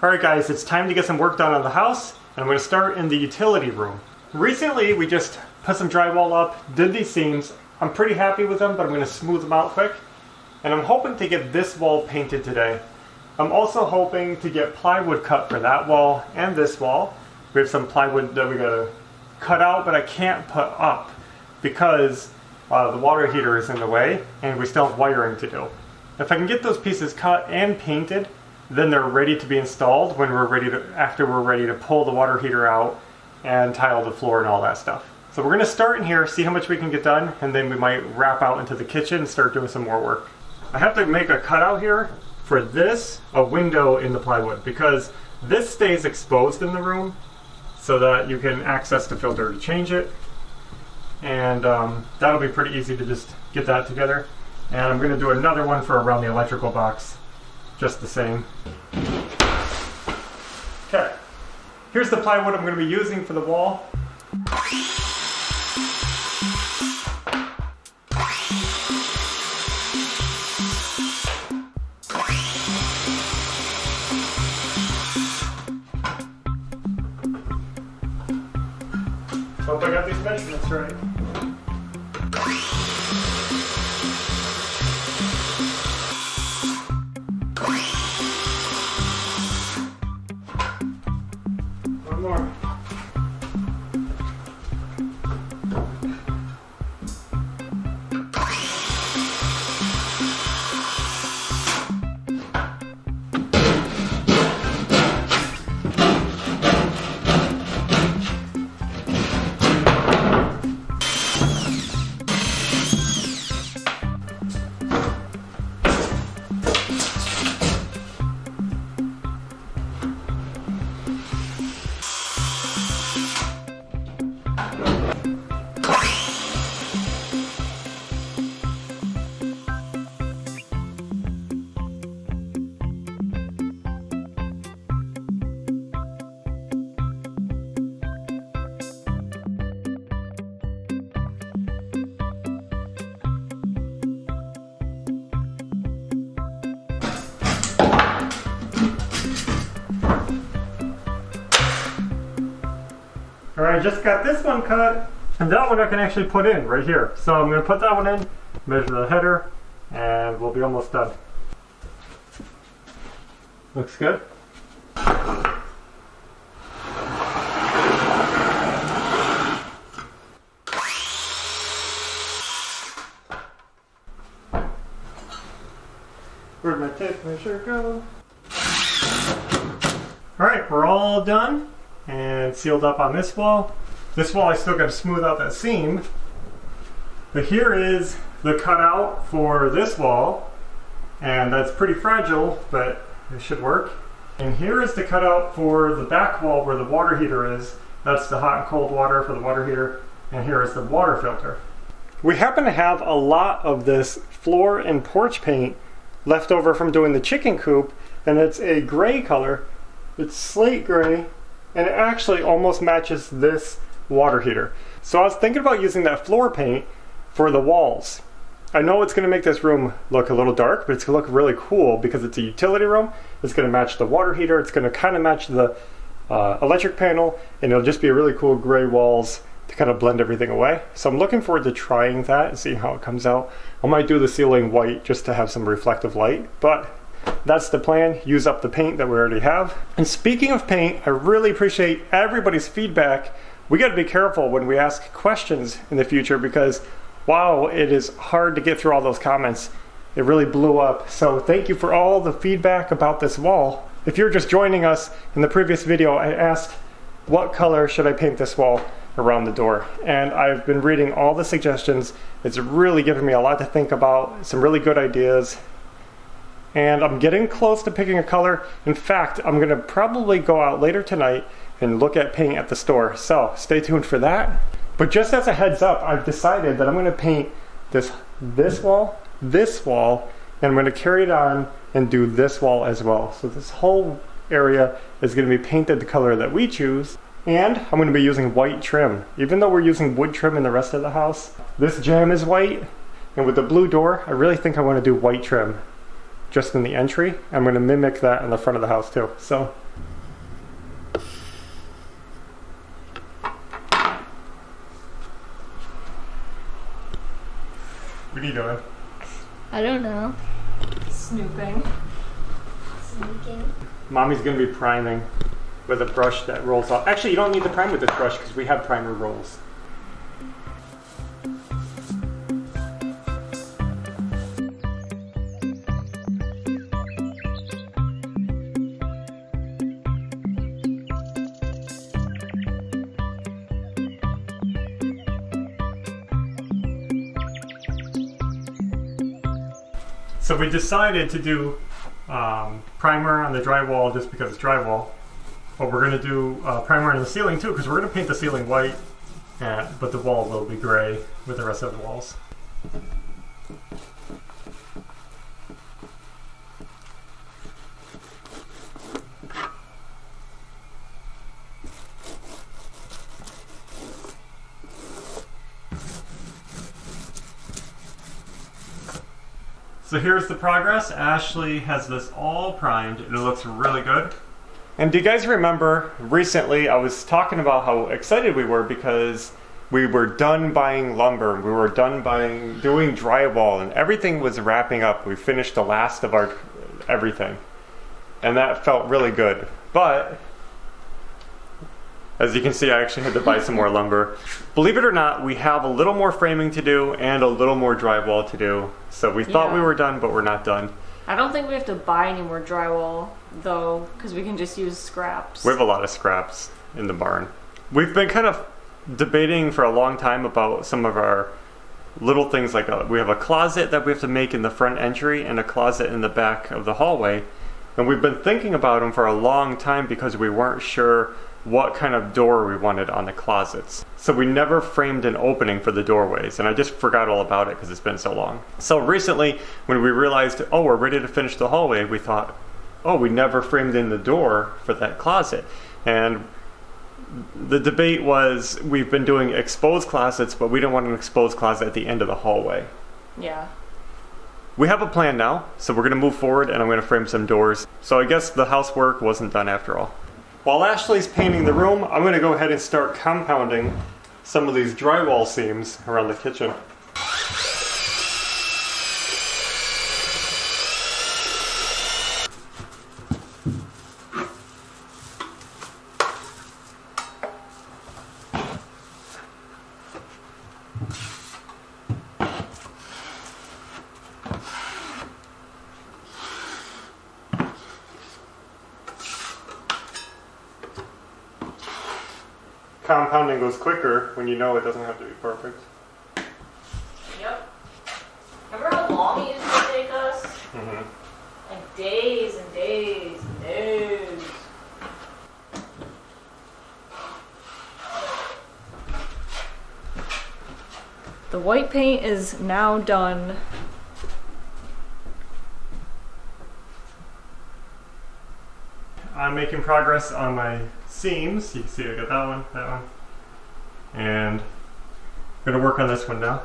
Alright guys, it's time to get some work done on the house, and I'm going to start in the utility room. Recently we just put some drywall up, did these seams. I'm pretty happy with them, but I'm going to smooth them out quick. And I'm hoping to get this wall painted today. I'm also hoping to get plywood cut for that wall and this wall. We have some plywood that we got to cut out, but I can't put up because the water heater is in the way and we still have wiring to do. If I can get those pieces cut and painted, then they're ready to be installed when after we're ready to pull the water heater out and tile the floor and all that stuff. So we're going to start in here, see how much we can get done, and then we might wrap out into the kitchen and start doing some more work. I have to make a cutout here for this, a window in the plywood, because this stays exposed in the room so that you can access the filter to change it. And that'll be pretty easy to just get that together. And I'm going to do another one for around the electrical box, just the same. Okay, here's the plywood I'm going to be using for the wall. Hope I got these measurements right. One more. Alright, just got this one cut, and that one I can actually put in right here. So I'm going to put that one in, measure the header, and we'll be almost done. Looks good. Where'd my tape measure go? Alright, we're all done and sealed up on this wall. This wall I still got to smooth out that seam. But here is the cutout for this wall, and that's pretty fragile, but it should work. And here is the cutout for the back wall where the water heater is. That's the hot and cold water for the water heater, and here is the water filter. We happen to have a lot of this floor and porch paint left over from doing the chicken coop, and it's a gray color. It's slate gray, and it actually almost matches this water heater. So I was thinking about using that floor paint for the walls. I know it's going to make this room look a little dark, but it's going to look really cool because it's a utility room. It's going to match the water heater. It's going to kind of match the electric panel, and it'll just be really cool gray walls to kind of blend everything away. So I'm looking forward to trying that and seeing how it comes out. I might do the ceiling white just to have some reflective light, but that's the plan. Use up the paint that we already have. And speaking of paint, I really appreciate everybody's feedback. We got to be careful when we ask questions in the future because, wow, it is hard to get through all those comments. It really blew up. So thank you for all the feedback about this wall. If you're just joining us, in the previous video I asked what color should I paint this wall around the door, and I've been reading all the suggestions. It's really given me a lot to think about, some really good ideas. And I'm getting close to picking a color. In fact, I'm gonna probably go out later tonight and look at paint at the store. So stay tuned for that. But just as a heads up, I've decided that I'm gonna paint this wall, and I'm gonna carry it on and do this wall as well. So this whole area is gonna be painted the color that we choose. And I'm gonna be using white trim. Even though we're using wood trim in the rest of the house, this jamb is white. And with the blue door, I really think I wanna do white trim. just in the entry. I'm going to mimic that in the front of the house too. So what are you doing? I don't know. Snooping. Sneaking. Mommy's going to be priming with a brush that rolls off. Actually, you don't need to prime with this brush because we have primer rolls. So we decided to do primer on the drywall just because it's drywall. But we're going to do primer on the ceiling too, because we're going to paint the ceiling white, but the wall will be gray with the rest of the walls. So here's the progress. Ashley has this all primed and it looks really good. And do you guys remember recently I was talking about how excited we were because we were done buying lumber, we were done doing drywall, and everything was wrapping up. We finished the last of our everything. And that felt really good. But as you can see, I actually had to buy some more lumber. Believe it or not, we have a little more framing to do and a little more drywall to do. So we thought we were done, but we're not done. I don't think we have to buy any more drywall, though, because we can just use scraps. We have a lot of scraps in the barn. We've been kind of debating for a long time about some of our little things, like we have a closet that we have to make in the front entry and a closet in the back of the hallway. And we've been thinking about them for a long time because we weren't sure what kind of door we wanted on the closets. So we never framed an opening for the doorways, and I just forgot all about it because it's been so long. So recently, when we realized, oh, we're ready to finish the hallway, we thought, oh, we never framed in the door for that closet. And the debate was, we've been doing exposed closets, but we don't want an exposed closet at the end of the hallway. Yeah. We have a plan now, so we're going to move forward and I'm going to frame some doors. So I guess the housework wasn't done after all. While Ashley's painting the room, I'm going to go ahead and start compounding some of these drywall seams around the kitchen. Compounding goes quicker when you know it doesn't have to be perfect. Yep. Remember how long it used to take us? Mm-hmm. Like days and days and days. The white paint is now done. I'm making progress on my seams. You can see I got that one, and I'm going to work on this one now.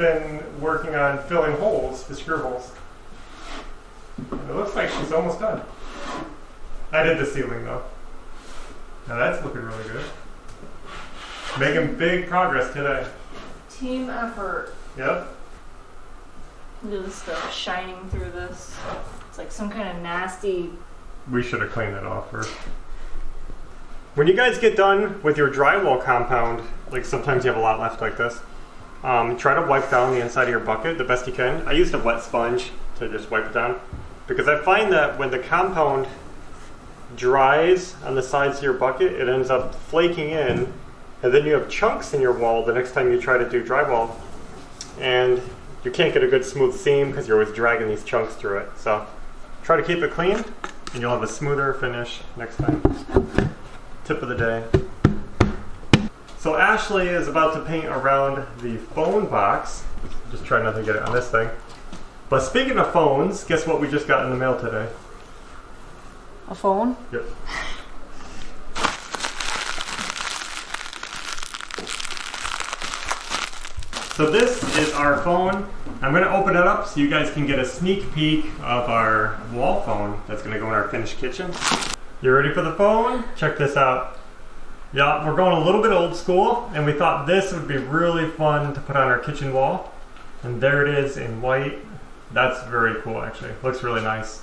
been working on filling holes, the screw holes. And it looks like she's almost done. I did the ceiling though. Now that's looking really good. Making big progress today. Team effort. Yep. Look at this stuff shining through this. It's like some kind of nasty. We should have cleaned that off first. When you guys get done with your drywall compound, like sometimes you have a lot left like this, try to wipe down the inside of your bucket the best you can. I used a wet sponge to just wipe it down because I find that when the compound dries on the sides of your bucket, it ends up flaking in, and then you have chunks in your wall the next time you try to do drywall, and you can't get a good smooth seam because you're always dragging these chunks through it. So try to keep it clean and you'll have a smoother finish next time. Tip of the day. So Ashley is about to paint around the phone box. Just try not to get it on this thing. But speaking of phones, guess what we just got in the mail today? A phone? Yep. So this is our phone. I'm going to open it up so you guys can get a sneak peek of our wall phone that's going to go in our finished kitchen. You ready for the phone? Check this out. Yeah, we're going a little bit old school, and we thought this would be really fun to put on our kitchen wall. And there it is in white. That's very cool actually. Looks really nice.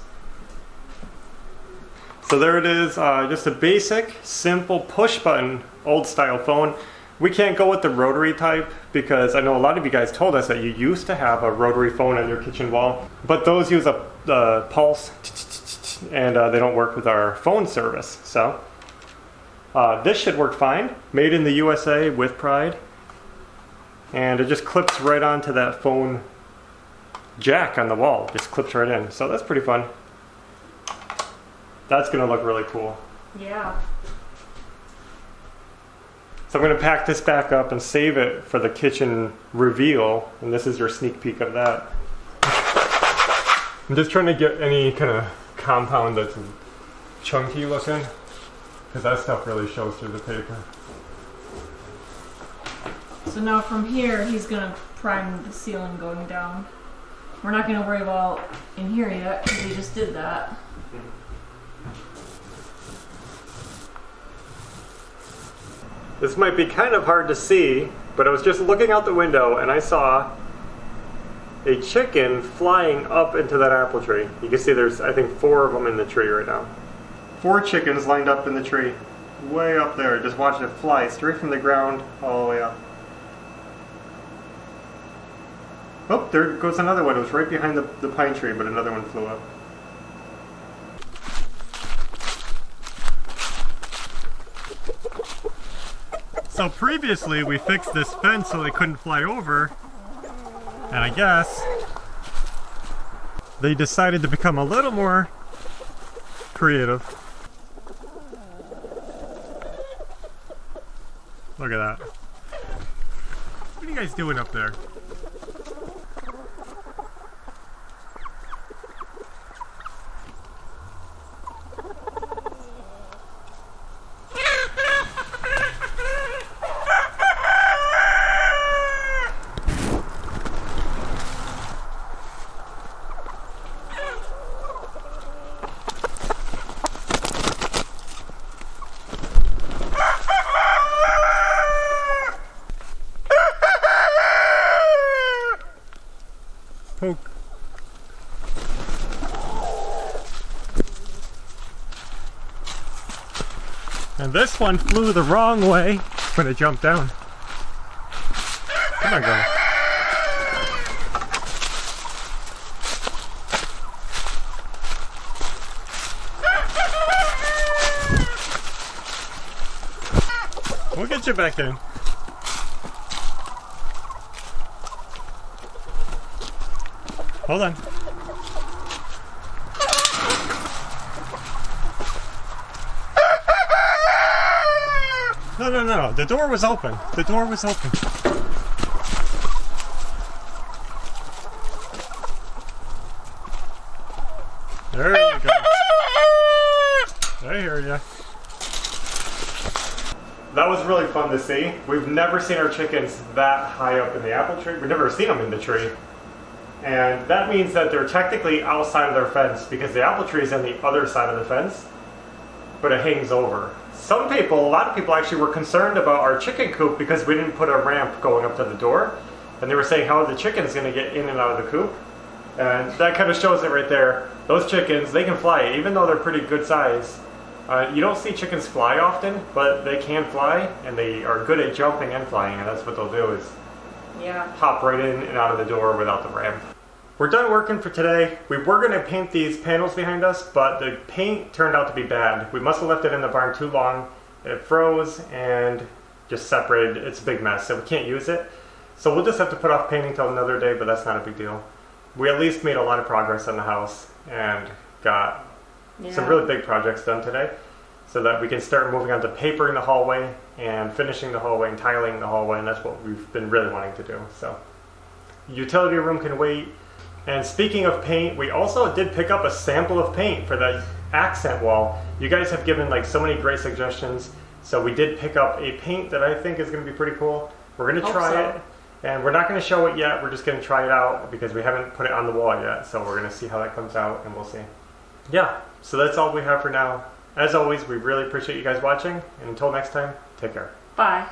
So there it is, just a basic, simple push button, old style phone. We can't go with the rotary type because I know a lot of you guys told us that you used to have a rotary phone on your kitchen wall, but those use a pulse and they don't work with our phone service. So this should work fine. Made in the USA with pride. And it just clips right onto that phone jack on the wall. Just clips right in. So that's pretty fun. That's gonna look really cool. Yeah. So I'm going to pack this back up and save it for the kitchen reveal, and this is your sneak peek of that. I'm just trying to get any kind of compound that's chunky looking, because that stuff really shows through the paper. So now from here, he's gonna prime the ceiling going down. We're not gonna worry about in here yet, because we just did that. This might be kind of hard to see, but I was just looking out the window and I saw a chicken flying up into that apple tree. You can see there's, I think, 4 of them in the tree right now. 4 chickens lined up in the tree, way up there, just watching it fly straight from the ground all the way up. Oh, there goes another one. It was right behind the pine tree, but another one flew up. So previously we fixed this fence so they couldn't fly over, and I guess they decided to become a little more creative. Look at that. What are you guys doing up there? Poke. And this one flew the wrong way when it jumped down. Come on, girl. We'll get you back in. Hold on. No. The door was open. The door was open. There you go. I hear ya. that was really fun to see. We've never seen our chickens that high up in the apple tree. We've never seen them in the tree. And that means that they're technically outside of their fence because the apple tree is on the other side of the fence, but it hangs over. Some people, a lot of people actually were concerned about our chicken coop because we didn't put a ramp going up to the door. And they were saying, how are the chickens going to get in and out of the coop? And that kind of shows it right there. Those chickens, they can fly, even though they're pretty good size. You don't see chickens fly often, but they can fly, and they are good at jumping and flying, and that's what they'll do is hop right in and out of the door without the ramp. We're done working for today. We were going to paint these panels behind us, but the paint turned out to be bad. We must have left it in the barn too long. It froze and just separated. It's a big mess, so we can't use it. So we'll just have to put off painting till another day, but that's not a big deal. We at least made a lot of progress on the house and got some really big projects done today so that we can start moving on to papering the hallway and finishing the hallway and tiling the hallway, and that's what we've been really wanting to do. So utility room can wait. And speaking of paint, we also did pick up a sample of paint for the accent wall. You guys have given like so many great suggestions, so we did pick up a paint that I think is going to be pretty cool. We're going to try it, and we're not going to show it yet. We're just going to try it out because we haven't put it on the wall yet, so we're going to see how that comes out, and we'll see. Yeah, so that's all we have for now. As always, we really appreciate you guys watching, and until next time, take care. Bye.